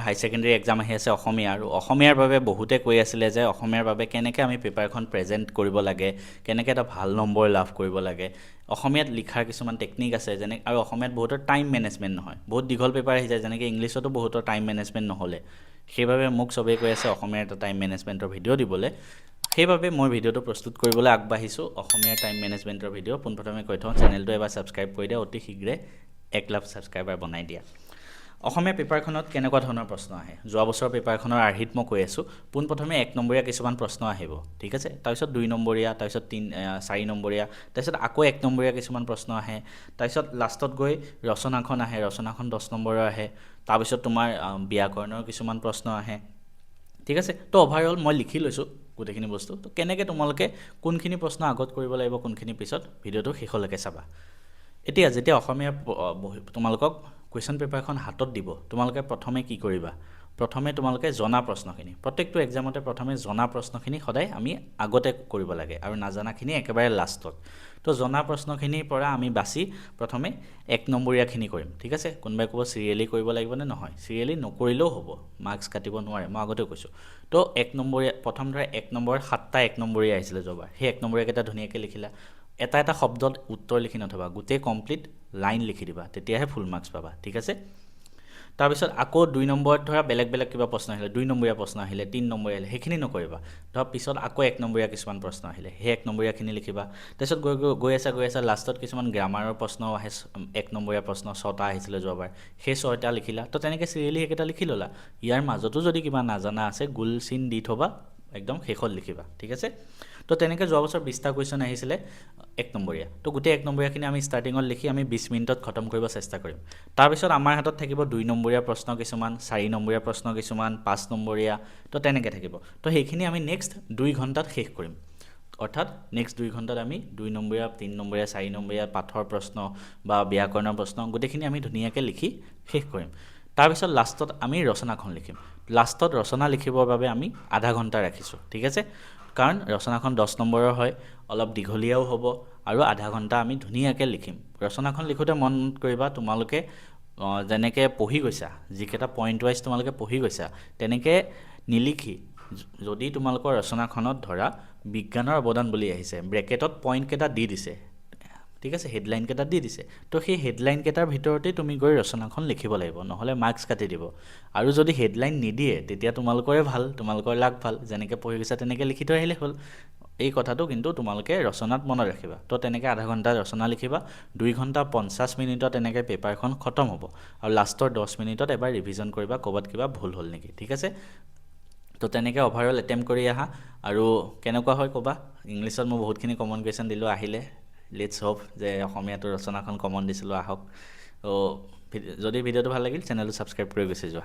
হাই secondary exam আহি আছে অসমীয়া আৰু অসমীয়াৰ বাবে বহুতে কৈ আছিলে যে অসমীয়াৰ বাবে কেনেকৈ আমি পেপাৰখন প্ৰেজেণ্ট কৰিব লাগে, কেনেকৈ এটা ভাল নম্বৰ লাভ কৰিব লাগে। অসমীয়াত লিখাৰ কিছুমান টেকনিক আছে যেনে, আৰু অসমীয়াত বহুতৰ টাইম মেনেজমেণ্ট নহয়, বহুত দীঘল পেপাৰ আহি যায়, যেনেকৈ ইংলিছতো বহুতৰ টাইম মেনেজমেণ্ট নহ'লে। সেইবাবে মোক চবেই কৈ আছে অসমীয়াৰ এটা টাইম মেনেজমেণ্টৰ ভিডিঅ' দিবলৈ। সেইবাবে মই ভিডিঅ'টো প্ৰস্তুত কৰিবলৈ আগবাঢ়িছোঁ, অসমীয়াৰ টাইম মেনেজমেণ্টৰ ভিডিঅ'। পোনপ্ৰথমে কৈ থওঁ, চেনেলটো এবাৰ ছাবস্ক্ৰাইব কৰি দিয়া, অতি শীঘ্ৰে 1 লাখ ছাবস্ক্ৰাইবাৰ বনাই দিয়া। অসমীয়া পেপাৰখনত কেনেকুৱা ধৰণৰ প্ৰশ্ন আহে? যোৱা বছৰৰ পেপাৰখনৰ আৰ্হিত মই কৈ আছোঁ, পোনপ্ৰথমে 1 নম্বৰীয়া কিছুমান প্ৰশ্ন আহিব, ঠিক আছে। তাৰপিছত 2 নম্বৰীয়া, তাৰপিছত 4 নম্বৰীয়া, তাৰপিছত আকৌ 1 নম্বৰীয়া কিছুমান প্ৰশ্ন আহে। তাৰপিছত লাষ্টত গৈ ৰচনাখন আহে, ৰচনাখন 10 নম্বৰৰ আহে। তাৰপিছত তোমাৰ ব্যাকৰণৰ কিছুমান প্ৰশ্ন আহে, ঠিক আছে। তো অভাৰঅল মই লিখি লৈছোঁ গোটেইখিনি বস্তু। তো কেনেকৈ তোমালোকে কোনখিনি প্ৰশ্ন আগত কৰিব লাগিব, কোনখিনি পিছত, ভিডিঅ'টো শেষলৈকে চাবা। এতিয়া যেতিয়া অসমীয়া তোমালোকক কুৱেশ্যন পেপাৰখন হাতত দিব, তোমালোকে প্ৰথমে কি কৰিবা? প্ৰথমে তোমালোকে জনা প্ৰশ্নখিনি, প্ৰত্যেকটো এক্সামতে প্ৰথমে জনা প্ৰশ্নখিনি সদায় আমি আগতে কৰিব লাগে আৰু নাজানাখিনি একেবাৰে লাষ্টত। তো জনা প্ৰশ্নখিনিৰ পৰা আমি বাছি প্ৰথমে 1 নম্বৰীয়াখিনি কৰিম, ঠিক আছে। কোনোবাই ক'ব চিৰিয়েলি কৰিব লাগিবনে? নহয়, চিৰিয়েলি নকৰিলেও হ'ব, মাৰ্কছ কাটিব নোৱাৰে, মই আগতেও কৈছোঁ। তো 1 নম্বৰীয়া, প্ৰথম ধৰা 1 নম্বৰত 7টা 1 নম্বৰীয়া আহিছিলে যোৱাবাৰ, সেই 1 নম্বৰীয়াকেইটা ধুনীয়াকৈ লিখিলা। এটা এটা শব্দত উত্তৰ লিখি নথবা, গোটেই কমপ্লিট লাইন লিখি দিবা, তেতিয়াহে ফুল মাৰ্কছ পাবা, ঠিক আছে। তাৰপিছত আকৌ 2 নম্বৰত ধৰা বেলেগ বেলেগ কিবা প্ৰশ্ন আহিলে, 2 নম্বৰীয়া প্ৰশ্ন আহিলে, 3 নম্বৰীয়া আহিলে, সেইখিনি নকৰিবা। ধৰা পিছত আকৌ 1 নম্বৰীয়া কিছুমান প্ৰশ্ন আহিলে, সেই 1 নম্বৰীয়াখিনি লিখিবা। তাৰপিছত গৈ আছা লাষ্টত কিছুমান গ্ৰামাৰৰ প্ৰশ্ন আহে, 1 নম্বৰীয়া প্ৰশ্ন 6টা আহিছিলে যোৱাবাৰ, সেই 6টা লিখিলা। তো তেনেকৈ চিৰিয়েলি সেইকেইটা লিখি ল'লা। ইয়াৰ মাজতো যদি কিবা নাজানা আছে, গোল চিন দি থ'বা, একদম শেষত লিখিবা, ঠিক আছে। তো তেনেকৈ যোৱা বছৰ 20টা কুৱেশ্যন আহিছিলে 1 নম্বৰীয়া। তো গোটেই 1 নম্বৰীয়াখিনি আমি ষ্টাৰ্টিঙত লিখি আমি 20 মিনিটত খতম কৰিব চেষ্টা কৰিম। তাৰপিছত আমাৰ হাতত থাকিব 2 নম্বৰীয়া প্ৰশ্ন কিছুমান, 4 নম্বৰীয়া প্ৰশ্ন কিছুমান, 5 নম্বৰীয়া, তো তেনেকৈ থাকিব। তো সেইখিনি আমি নেক্সট 2 ঘণ্টাত শেষ কৰিম। অৰ্থাৎ নেক্সট 2 ঘণ্টাত আমি 2 নম্বৰীয়া, 3 নম্বৰীয়া, 4 নম্বৰীয়া পাঠৰ প্ৰশ্ন বা ব্যাকৰণৰ প্ৰশ্ন গোটেইখিনি আমি ধুনীয়াকৈ লিখি শেষ কৰিম। তাৰপিছত লাষ্টত আমি ৰচনাখন লিখিম। লাষ্টত ৰচনা লিখিবৰ বাবে আমি আধা ঘণ্টা ৰাখিছোঁ, ঠিক আছে। কাৰণ ৰচনাখন 10 নম্বৰৰ হয়, অলপ দীঘলীয়াও হ'ব আৰু আধা ঘণ্টা আমি ধুনীয়াকৈ লিখিম। ৰচনাখন লিখোঁতে মন কৰিবা তোমালোকে যেনেকৈ পঢ়ি গৈছা, যিকেইটা পইণ্ট ৱাইজ তোমালোকে পঢ়ি গৈছা, তেনেকৈ নিলিখি, যদি তোমালোকৰ ৰচনাখনত ধৰা বিজ্ঞানৰ অৱদান বুলি আহিছে, ব্ৰেকেটত পইণ্টকেইটা দি দিছে, ঠিক আছে, হেডলাইনকেইটা দি দিছে, তো সেই হেডলাইনকেইটাৰ ভিতৰতেই তুমি গৈ ৰচনাখন লিখিব লাগিব, নহ'লে মাৰ্কছ কাটি দিব। আৰু যদি হেডলাইন নিদিয়ে তেতিয়া তোমালোকৰে ভাল, তোমালোকৰ লাভ ভাল, যেনেকৈ পঢ়ি গৈছা তেনেকৈ লিখি থৈ আহিলে হ'ল। এই কথাটো কিন্তু তোমালোকে ৰচনাত মনত ৰাখিবা। তো তেনেকৈ আধা ঘণ্টা ৰচনা লিখিবা, 2 ঘণ্টা 50 মিনিটত এনেকৈ পেপাৰখন খতম হ'ব। আৰু লাষ্টৰ 10 মিনিটত এবাৰ ৰিভিজন কৰিবা, ক'ৰবাত কিবা ভুল হ'ল নেকি, ঠিক আছে। তো তেনেকৈ অভাৰঅল এটেম্প কৰি আহা, আৰু কেনেকুৱা হয় ক'বা। ইংলিছত মই বহুতখিনি কমন কুৱেশ্যন দিলোঁ, আহিলে। লেটছ হোপ যে অসমীয়াটো ৰচনাখন কমন দিছিলোঁ, আহক। তো যদি ভিডিঅ'টো ভাল লাগিল, চেনেলটো ছাবস্ক্ৰাইব কৰি গুচি যোৱা।